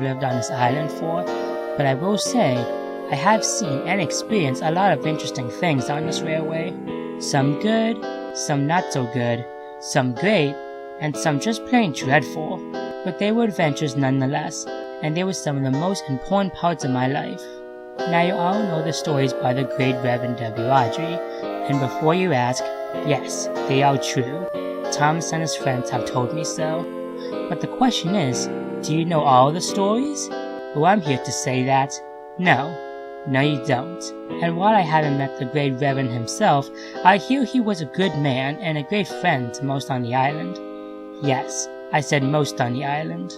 lived on this island for, but I will say, I have seen and experienced a lot of interesting things on this railway. Some good, some not so good, some great, and some just plain dreadful. But they were adventures nonetheless, and they were some of the most important parts of my life. Now you all know the stories by the great Reverend W. Audrey, and before you ask, yes, they are true. Thomas and his friends have told me so. But the question is, do you know all the stories? Well, I'm here to say that, no you don't. And while I haven't met the great Reverend himself, I hear he was a good man and a great friend to most on the island. Yes, I said most on the island.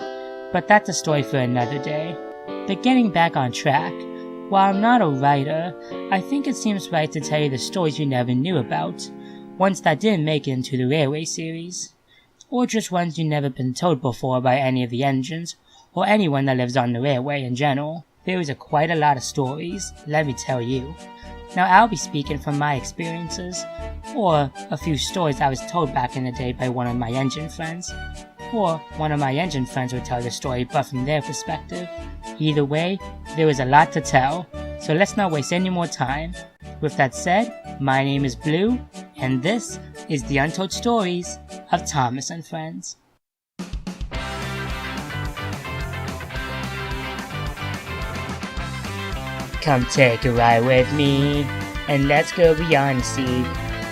But that's a story for another day. But getting back on track, while I'm not a writer, I think it seems right to tell you the stories you never knew about, ones that didn't make it into the railway series, or just ones you've never been told before by any of the engines, or anyone that lives on the railway in general. There is quite a lot of stories, let me tell you. Now I'll be speaking from my experiences, or a few stories I was told back in the day by one of my engine friends, or one of my engine friends would tell the story but from their perspective. Either way, there is a lot to tell, so let's not waste any more time. With that said, my name is Blue, and this is the Untold Stories of Thomas and Friends. Come take a ride with me, and let's go beyond the sea.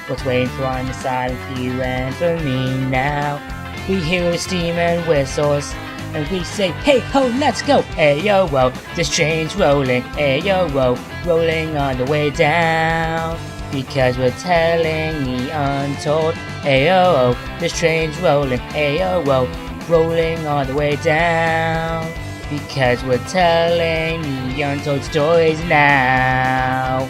What's waiting for on the side of you and for me now? We hear the steam and whistles, and we say, hey ho, let's go! Hey yo whoa, this train's rolling, hey yo whoa, rolling on the way down. Because we're telling the untold, hey yo oh, this train's rolling, hey yo whoa, rolling all the way down. Because we're telling the untold stories now.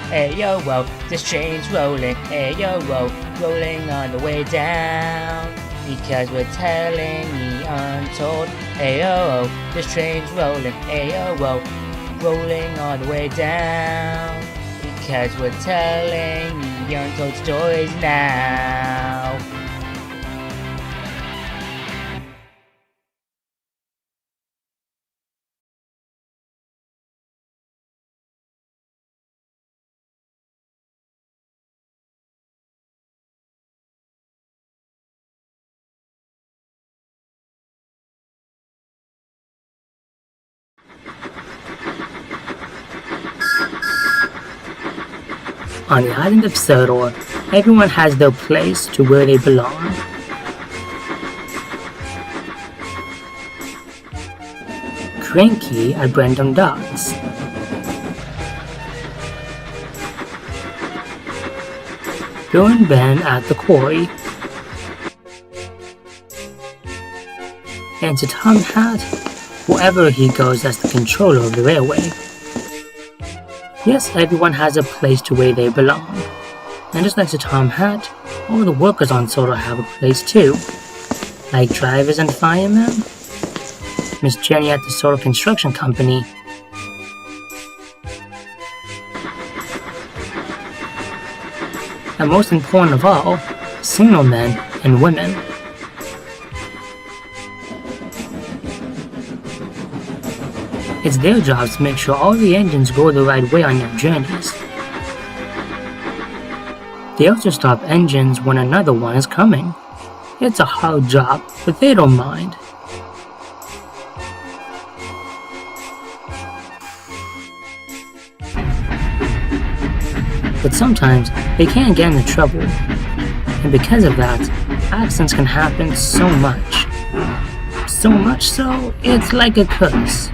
Hey yo whoa, this train's rolling, hey yo whoa, rolling on the way down. Because we're telling the untold, hey yo oh, this train's rolling, hey yo whoa, rolling all the way down. Because we're telling the untold stories now. On the island of Sodor, everyone has their place to where they belong. Cranky at Brandon Docks. Bill and Ben at the quarry. And to Tom Hat, wherever he goes as the controller of the railway. Yes, everyone has a place to where they belong. And just like the Tom Hat, all the workers on Sodor have a place too. Like drivers and firemen. Miss Jenny at the Sodor Construction Company. And most important of all, signalmen and women. It's their jobs to make sure all the engines go the right way on their journeys. They also stop engines when another one is coming. It's a hard job, but they don't mind. But sometimes they can get into trouble, and because of that, accidents can happen so much. So much so, it's like a curse.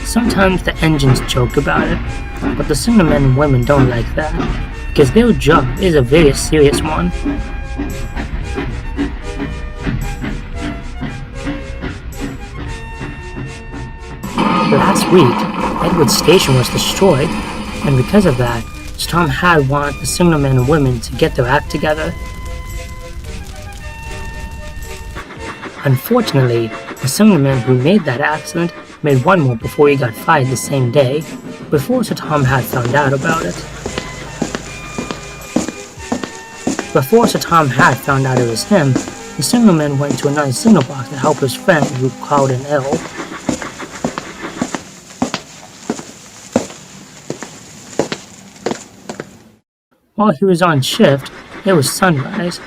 Sometimes the engines joke about it, but the signalmen and women don't like that, because their job is a very serious one. Last week, Edward's station was destroyed, and because of that, Tom had wanted the signalmen and women to get their act together. Unfortunately, the signalman who made that accident made one more before he got fired the same day, before Sir Tom had found out about it. Before Sir Tom had found out it was him, the signalman went to another signal box to help his friend who called in ill. While he was on shift, it was sunrise,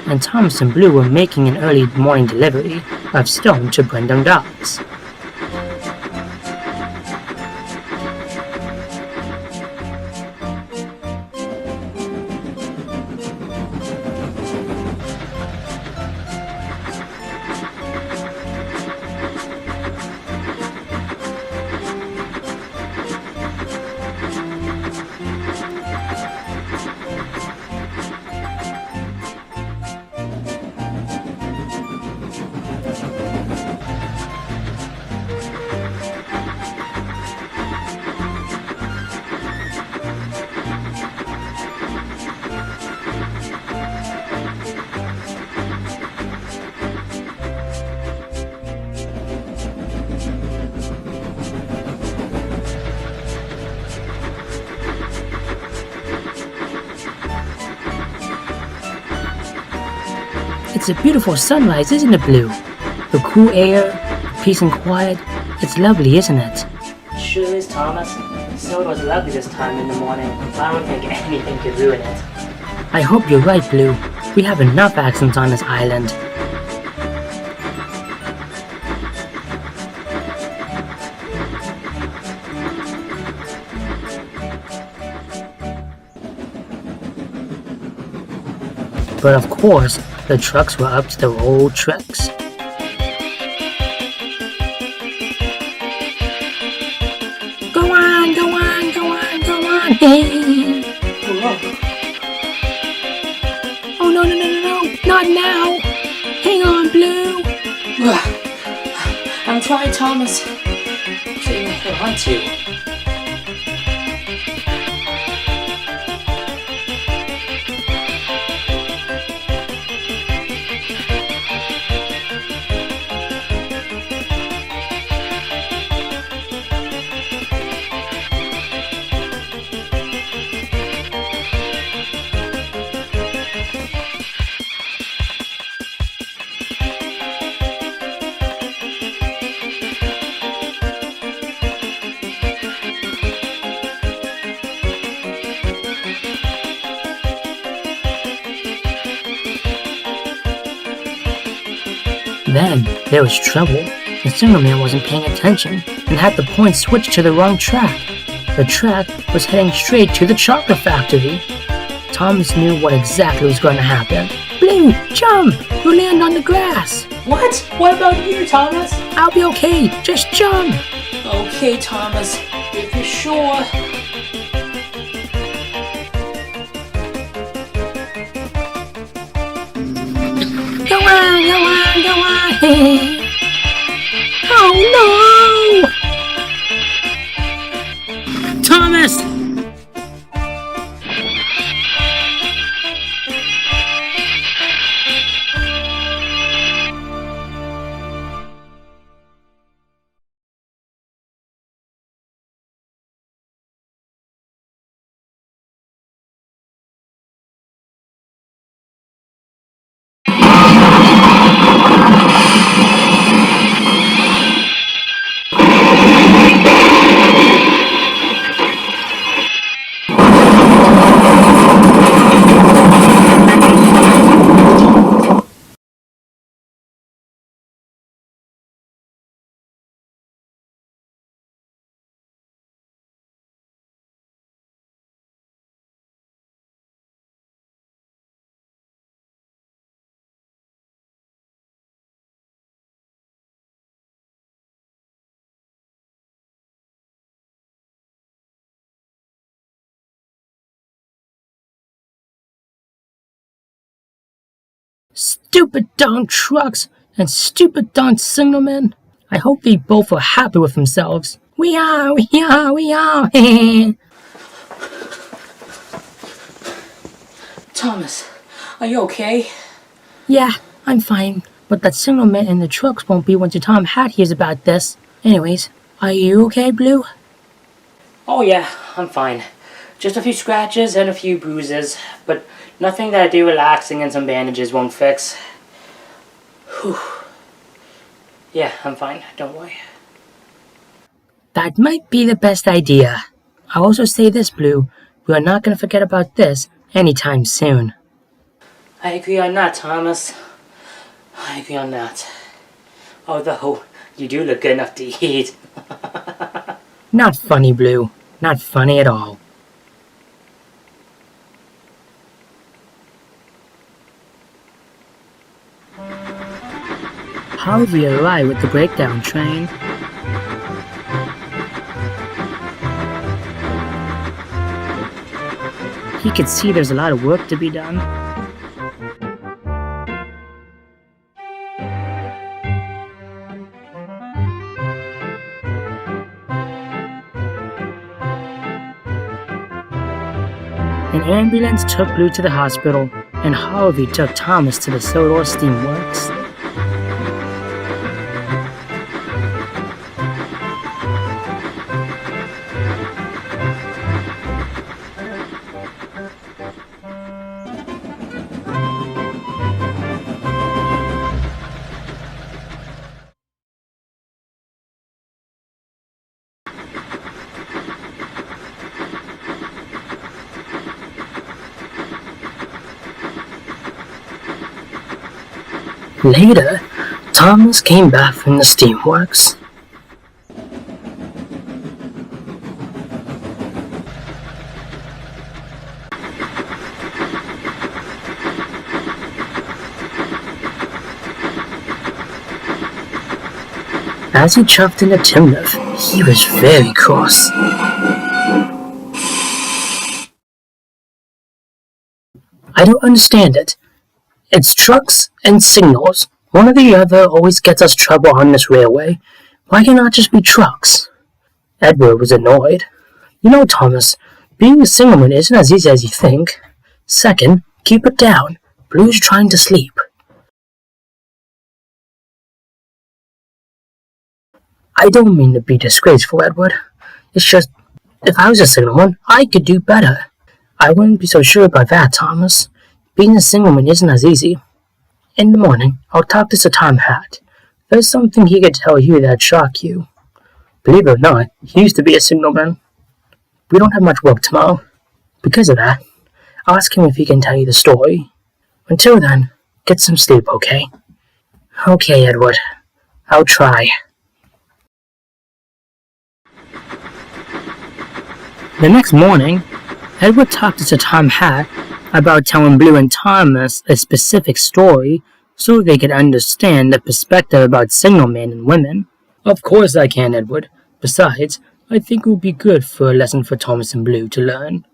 and Thomas and Blue were making an early morning delivery of stone to Brendam Docks. It's a beautiful sunrise, isn't it, Blue? The cool air, the peace and quiet. It's lovely, isn't it? Sure is, Thomas. The snow was lovely this time in the morning. I don't think anything could ruin it. I hope you're right, Blue. We have enough accidents on this island. But of course, the trucks were up to their old tricks. Go on, go on, go on, go on. Oh no, no, no, no, no, not now. Hang on, Blue. I'm trying, Thomas. I want to. Then there was trouble. The signalman wasn't paying attention and had the point switched to the wrong track. The track was heading straight to the chocolate factory. Thomas knew what exactly was going to happen. Blue, jump! You'll land on the grass. What? What about you, Thomas? I'll be okay. Just jump. Okay, Thomas. If you're sure. Go on, go on, go on. Oh no! Thomas! Stupid darn trucks and stupid darn signalmen. I hope they both are happy with themselves. We are. Thomas, are you okay? Yeah, I'm fine. But that signalman in the trucks won't be once Tom Hat hears about this. Anyways, are you okay, Blue? Oh yeah, I'm fine. Just a few scratches and a few bruises, but nothing that a day relaxing and some bandages won't fix. Whew. Yeah, I'm fine, don't worry. That might be the best idea. I'll also say this, Blue. We are not going to forget about this anytime soon. I agree on that, Thomas. I agree on that. Although, you do look good enough to eat. Not funny, Blue. Not funny at all. Harvey arrived with the breakdown train. He could see there's a lot of work to be done. An ambulance took Blue to the hospital, and Harvey took Thomas to the Sodor Steamworks. Later, Thomas came back from the steamworks. As he chuffed in the timber, he was very cross. I don't understand it. It's trucks and signals. One or the other always gets us trouble on this railway. Why can't it just be trucks? Edward was annoyed. You know, Thomas, being a signalman isn't as easy as you think. Second, keep it down. Blue's trying to sleep. I don't mean to be disgraceful, Edward. It's just, if I was a signalman, I could do better. I wouldn't be so sure about that, Thomas. Being a signalman isn't as easy. In the morning, I'll talk to Sir Tom Hat. There's something he could tell you that'd shock you. Believe it or not, he used to be a signalman. We don't have much work tomorrow. Because of that, I'll ask him if he can tell you the story. Until then, get some sleep, okay? Okay, Edward. I'll try. The next morning, Edward talked to Sir Tom Hat about telling Blue and Thomas a specific story so they could understand the perspective about signalmen and women. Of course I can, Edward. Besides, I think it would be good for a lesson for Thomas and Blue to learn.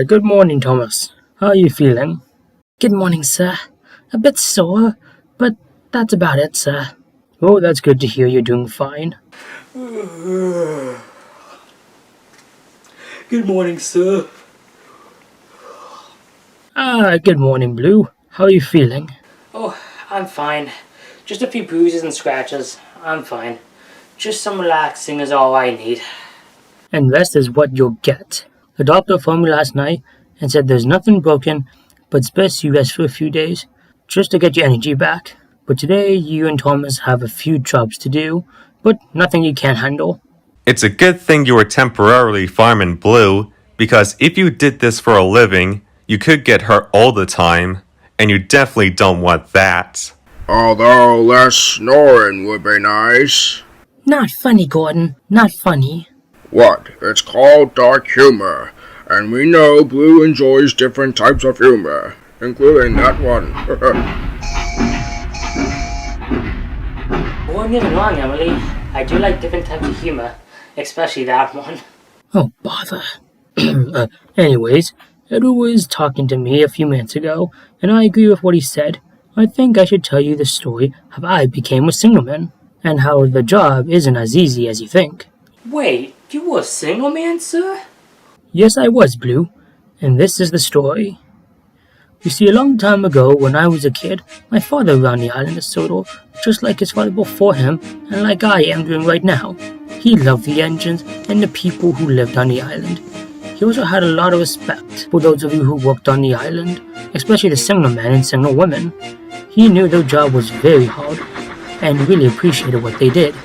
Good morning, Thomas. How are you feeling? Good morning, sir. A bit sore, but that's about it, sir. Oh, that's good to hear you're doing fine. Good morning, sir. Good morning, Blue. How are you feeling? Oh, I'm fine. Just a few bruises and scratches. I'm fine. Just some relaxing is all I need. And rest is what you'll get. The doctor phoned me last night and said there's nothing broken, but it's best you rest for a few days, just to get your energy back. But today, you and Thomas have a few jobs to do, but nothing you can't handle. It's a good thing you were temporarily farming Blue, because if you did this for a living, you could get hurt all the time, and you definitely don't want that. Although less snoring would be nice. Not funny, Gordon. Not funny. What? It's called dark humor, and we know Blue enjoys different types of humor, including that one. Don't get me wrong, Emily. I do like different types of humor, especially that one. Oh, bother. Anyways, Edward was talking to me a few minutes ago, and I agree with what he said. I think I should tell you the story of how I became a signalman, and how the job isn't as easy as you think. Wait, you were a signalman, sir? Yes, I was, Blue, and this is the story. You see, a long time ago, when I was a kid, my father ran the island of Sodor, just like his father before him, and like I am doing right now. He loved the engines and the people who lived on the island. He also had a lot of respect for those of you who worked on the island, especially the signalmen and signalwomen. He knew their job was very hard, and really appreciated what they did.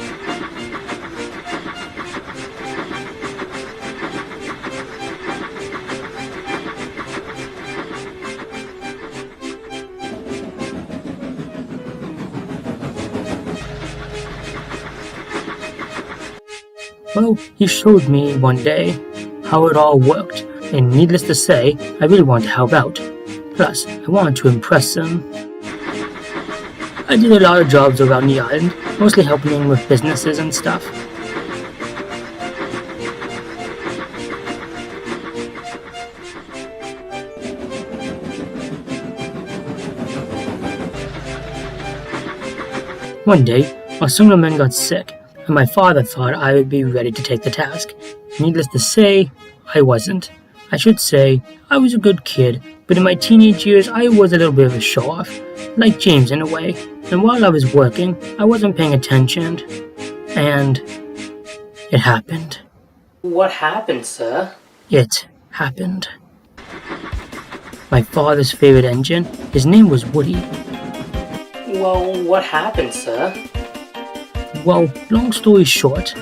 Well, he showed me one day how it all worked, and needless to say, I really wanted to help out. Plus, I wanted to impress him. I did a lot of jobs around the island, mostly helping him with businesses and stuff. One day, our signalman got sick, and my father thought I would be ready to take the task. Needless to say, I wasn't. I should say, I was a good kid, but in my teenage years I was a little bit of a show-off, like James in a way, and while I was working, I wasn't paying attention, and it happened. What happened, sir? It happened. My father's favorite engine, his name was Woody. Well, what happened, sir? Well, long story short,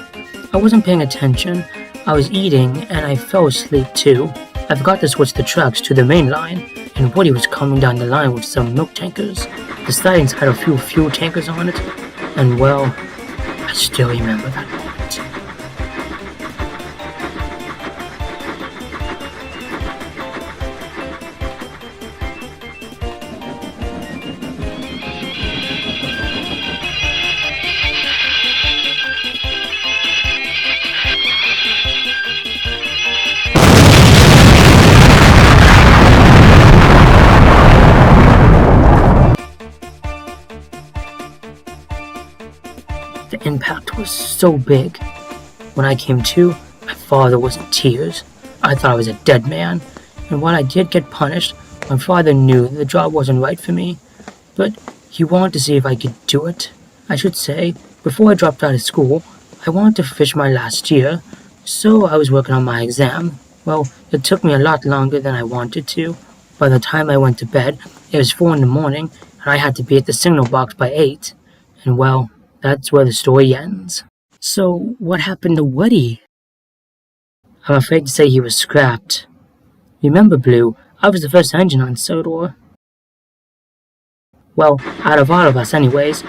I wasn't paying attention. I was eating and I fell asleep too. I forgot to switch the tracks to the main line, and Woody was coming down the line with some milk tankers. The sidings had a few fuel tankers on it, and well, I still remember that moment. The impact was so big. When I came to, my father was in tears. I thought I was a dead man, and while I did get punished, my father knew the job wasn't right for me, but he wanted to see if I could do it. I should say, before I dropped out of school, I wanted to finish my last year, so I was working on my exam. Well, it took me a lot longer than I wanted to. By the time I went to bed, it was 4 in the morning, and I had to be at the signal box by 8. And well, that's where the story ends. So, what happened to Woody? I'm afraid to say he was scrapped. Remember, Blue, I was the first engine on Sodor. Well, out of all of us anyways.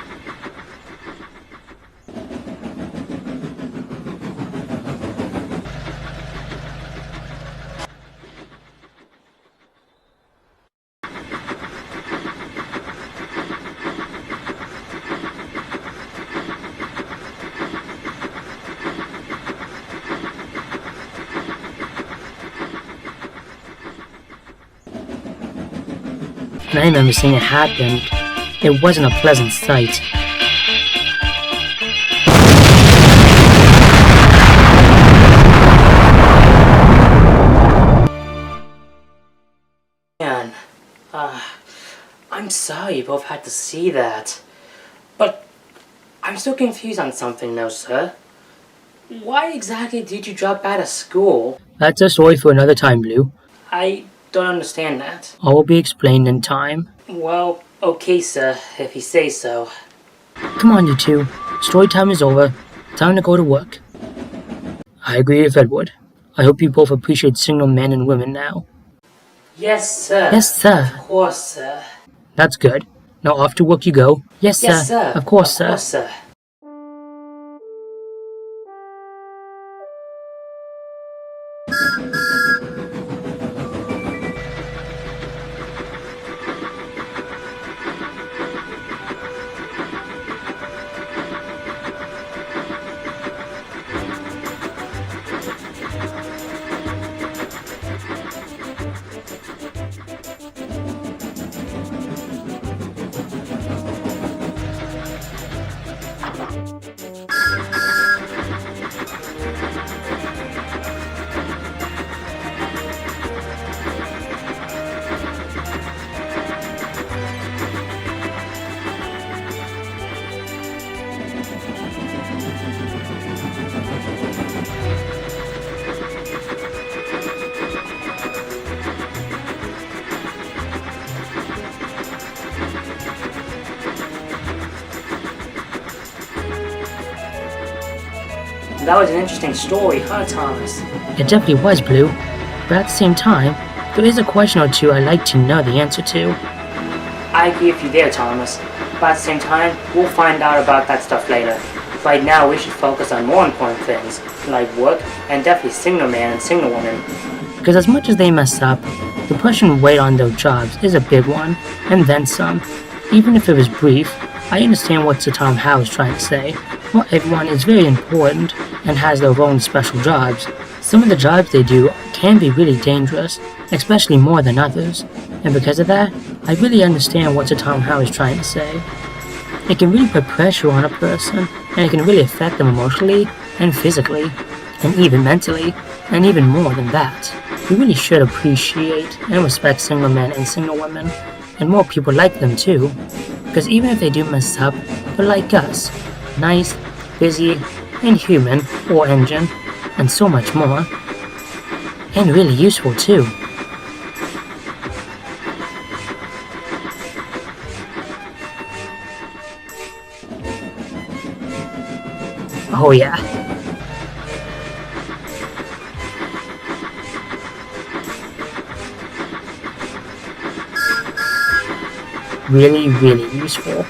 And I remember seeing it happen. It wasn't a pleasant sight. Man, I'm sorry you both had to see that. But I'm still confused on something though, sir. Why exactly did you drop out of school? That's a story for another time, Blue. I don't understand that. All will be explained in time. Well, okay, sir, if you say so. Come on, you two. Story time is over. Time to go to work. I agree with Edward. I hope you both appreciate single men and women now. Yes, sir. Yes, sir. Of course, sir. That's good. Now off to work you go. Yes, Yes, sir. sir. Of course, sir. Of course, sir. that was an interesting story, huh, Thomas? It definitely was, Blue. But at the same time, there is a question or two I'd like to know the answer to. I agree with you there, Thomas. But at the same time, we'll find out about that stuff later. Right now, we should focus on more important things, like work, and definitely signalman and signalwoman. Because as much as they mess up, the pushing weight on their jobs is a big one, and then some. Even if it was brief, I understand what Sir Tom Howe is trying to say. Not everyone is very important and has their own special jobs. Some of the jobs they do can be really dangerous, especially more than others, and because of that, I really understand what Sir Tom Howe is trying to say. It can really put pressure on a person, and it can really affect them emotionally and physically, and even mentally, and even more than that. We really should appreciate and respect single men and single women, and more people like them too, because even if they do mess up, they're like us, nice, busy, and human, or engine, and so much more, and really useful too. Oh yeah. Really, really useful.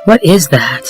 What is that?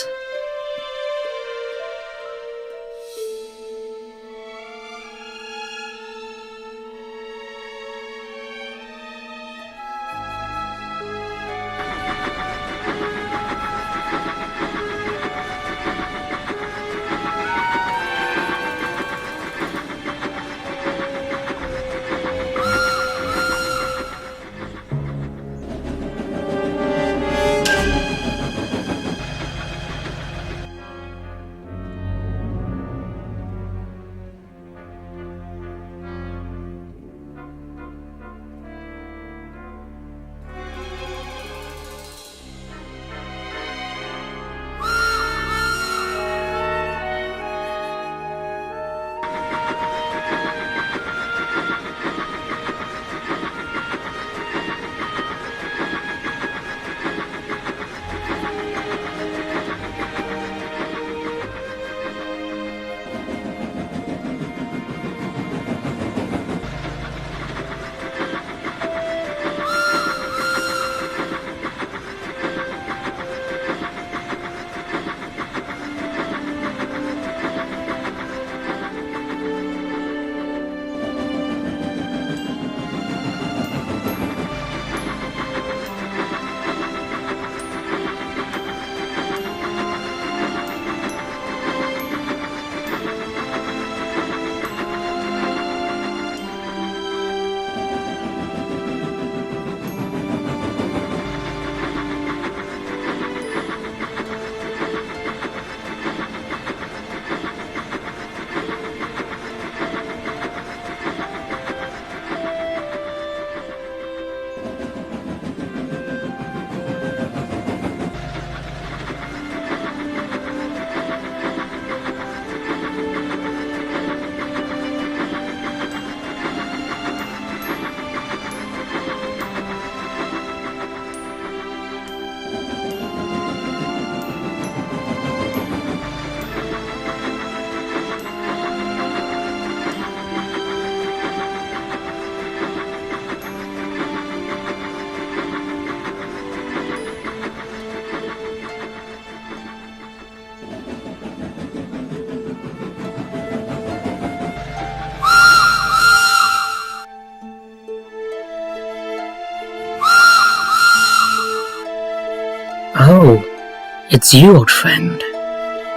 It's you, old friend.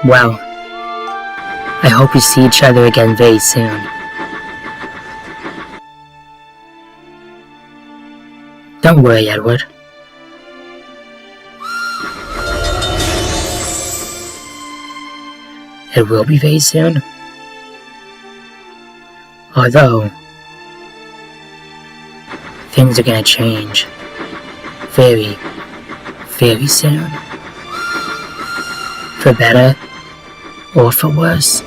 Well, I hope we see each other again very soon. Don't worry, Edward. It will be very soon. Although, things are gonna change very, very soon. For better or for worse.